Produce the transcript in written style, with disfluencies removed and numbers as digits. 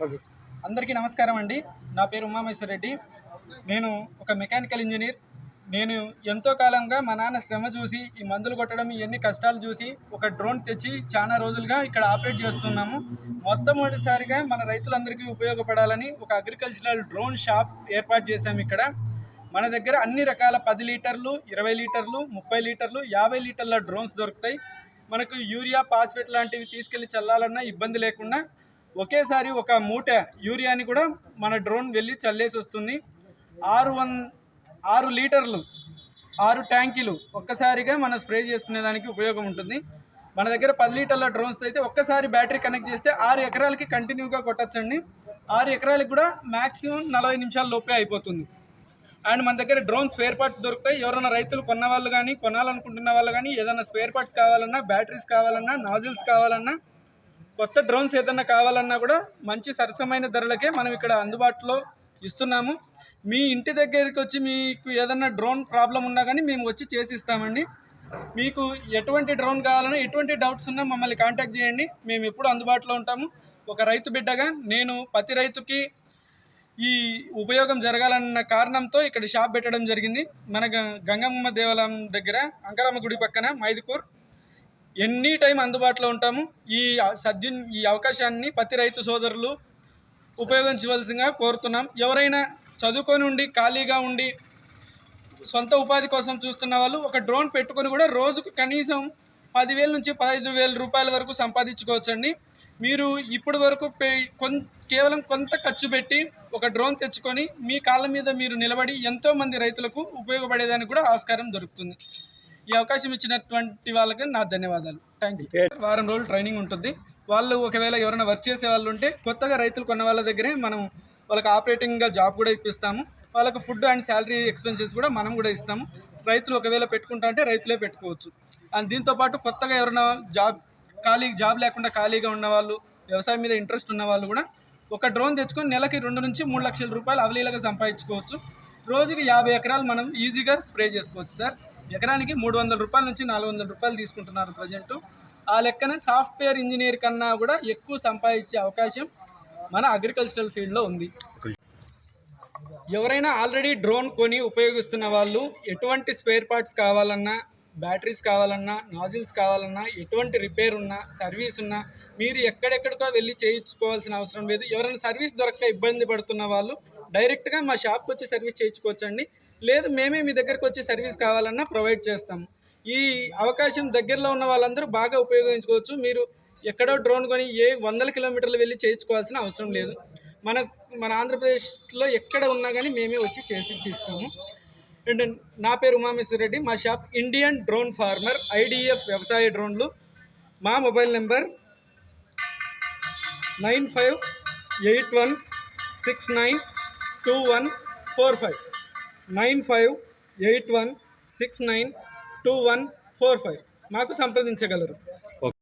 Okay. అందరికీ నమస్కారం అండి. నా పేరు ఉమామేశ్వర్ రెడ్డి. నేను ఒక మెకానికల్ ఇంజనీర్. నేను ఎంతో కాలంగా మా నాన్న శ్రమ చూసి ఈ మందులు కొట్టడం ఇవన్నీ కష్టాలు చూసి ఒక డ్రోన్ తెచ్చి చాలా రోజులుగా ఇక్కడ ఆపరేట్ చేస్తున్నాము. మొట్టమొదటిసారిగా మన రైతులందరికీ ఉపయోగపడాలని ఒక అగ్రికల్చరల్ డ్రోన్ షాప్ ఏర్పాటు చేశాము ఇక్కడ. మన దగ్గర అన్ని రకాల 10 లీటర్లు, 20 లీటర్లు, 30 లీటర్లు, 50 లీటర్ల డ్రోన్స్ దొరుకుతాయి. మనకు యూరియా, పాస్ఫేట్ లాంటివి తీసుకెళ్లి చల్లాలన్నా ఇబ్బంది లేకుండా ఒకేసారి ఒక మూట యూరియాని కూడా మన డ్రోన్ వెళ్ళి చల్లేసి వస్తుంది. 6 లీటర్లు 6 ట్యాంకీలు ఒక్కసారిగా మనం స్ప్రే చేసుకునేదానికి ఉపయోగం ఉంటుంది. మన దగ్గర 10 లీటర్ల డ్రోన్స్ అయితే ఒక్కసారి బ్యాటరీ కనెక్ట్ చేస్తే 6 ఎకరాలకి కంటిన్యూగా కొట్టచ్చండి. 6 ఎకరాలకి కూడా మ్యాక్సిమం 40 నిమిషాల లోపే అయిపోతుంది. అండ్ మన దగ్గర డ్రోన్ స్పేర్ పార్ట్స్ దొరుకుతాయి. ఎవరైనా రైతులు కొన్న వాళ్ళు కానీ కొనాలనుకుంటున్న వాళ్ళు కానీ ఏదైనా స్పేర్ పార్ట్స్ కావాలన్నా, బ్యాటరీస్ కావాలన్నా, నాజిల్స్ కావాలన్నా, కొత్త డ్రోన్స్ ఏదన్నా కావాలన్నా కూడా మంచి సరసమైన ధరలకే మనం ఇక్కడ అందుబాటులో ఇస్తున్నాము. మీ ఇంటి దగ్గరికి వచ్చి మీకు ఏదన్నా డ్రోన్ ప్రాబ్లం ఉన్నా కానీ మేము వచ్చి చేసి ఇస్తామండి. మీకు ఎటువంటి డ్రోన్ కావాలన్నా, ఎటువంటి డౌట్స్ ఉన్నా మమ్మల్ని కాంటాక్ట్ చేయండి. మేము ఎప్పుడు అందుబాటులో ఉంటాము. ఒక రైతు బిడ్డగా నేను ప్రతి రైతుకి ఈ ఉపయోగం జరగాలన్న కారణంతో ఇక్కడ షాప్ పెట్టడం జరిగింది. మన గంగమ్మ దేవాలయం దగ్గర అంకారమ్మ గుడి పక్కన మైదుకూర్. ఎనీ టైం అందుబాటులో ఉంటాము. ఈ అవకాశాన్ని ప్రతి రైతు సోదరులు ఉపయోగించవలసిందిగా కోరుతున్నాం. ఎవరైనా చదువుకొని ఉండి ఖాళీగా ఉండి సొంత ఉపాధి కోసం చూస్తున్న వాళ్ళు ఒక డ్రోన్ పెట్టుకొని కూడా రోజుకు కనీసం 10,000 నుంచి 15,000 రూపాయల వరకు సంపాదించుకోవచ్చండి. మీరు ఇప్పటి వరకు కేవలం కొంత ఖర్చు పెట్టి ఒక డ్రోన్ తెచ్చుకొని మీ కాళ్ళ మీద మీరు నిలబడి ఎంతోమంది రైతులకు ఉపయోగపడేదానికి కూడా ఆస్కారం దొరుకుతుంది. ఈ అవకాశం ఇచ్చినటువంటి వాళ్ళకి నా ధన్యవాదాలు. Thank you. వారం రోజులు ట్రైనింగ్ ఉంటుంది. వాళ్ళు ఒకవేళ ఎవరైనా వర్క్ చేసే వాళ్ళు ఉంటే కొత్తగా రైతులు కొన్న వాళ్ళ దగ్గరే మనం వాళ్ళకి ఆపరేటింగ్గా జాబ్ కూడా ఇప్పిస్తాము. వాళ్ళకి ఫుడ్ అండ్ శాలరీ ఎక్స్పెన్సెస్ కూడా మనం కూడా ఇస్తాము. రైతులు ఒకవేళ పెట్టుకుంటా అంటే రైతులే పెట్టుకోవచ్చు. అండ్ దీంతోపాటు కొత్తగా ఎవరైనా జాబ్ లేకుండా ఖాళీగా ఉన్నవాళ్ళు, వ్యవసాయం మీద ఇంట్రెస్ట్ ఉన్న వాళ్ళు కూడా ఒక డ్రోన్ తెచ్చుకొని నెలకి 2 నుంచి 3 లక్షల రూపాయలు అవలీలగా సంపాదించుకోవచ్చు. రోజుకి 50 ఎకరాలు మనం ఈజీగా స్ప్రే చేసుకోవచ్చు సార్. ఎకరానికి 300 రూపాయల నుంచి 400 రూపాయలు తీసుకుంటున్నారు ప్రజెంట్. ఆ లెక్కన సాఫ్ట్వేర్ ఇంజనీర్ కన్నా కూడా ఎక్కువ సంపాదించే అవకాశం మన అగ్రికల్చరల్ ఫీల్డ్లో ఉంది. ఎవరైనా ఆల్రెడీ డ్రోన్ కొని ఉపయోగిస్తున్న వాళ్ళు ఎటువంటి స్పేర్ పార్ట్స్ కావాలన్నా, బ్యాటరీస్ కావాలన్నా, నాజిల్స్ కావాలన్నా, ఎటువంటి రిపేర్ ఉన్నా, సర్వీస్ ఉన్నా మీరు ఎక్కడెక్కడికో వెళ్ళి చేయించుకోవాల్సిన అవసరం లేదు. ఎవరైనా సర్వీస్ దొరక్క ఇబ్బంది పడుతున్న వాళ్ళు డైరెక్ట్గా మా షాప్కి వచ్చి సర్వీస్ చేయించుకోవచ్చండి. లేదు మేమే మీ దగ్గరకు వచ్చి సర్వీస్ కావాలన్నా ప్రొవైడ్ చేస్తాము. ఈ అవకాశం దగ్గరలో ఉన్న వాళ్ళందరూ బాగా ఉపయోగించుకోవచ్చు. మీరు ఎక్కడో డ్రోన్ కొని 100 కిలోమీటర్లు వెళ్ళి చేయించుకోవాల్సిన అవసరం లేదు. మన ఆంధ్రప్రదేశ్లో ఎక్కడ ఉన్నా కానీ మేమే వచ్చి చేసి ఇస్తాము. అండ్ నా పేరు ఉమామేశ్వర్ రెడ్డి. మా shop Indian drone farmer, IDF వ్యవసాయ డ్రోన్లు. మా మొబైల్ నెంబర్ 9581692145 9581692145 మాకు సంప్రదించగలరు.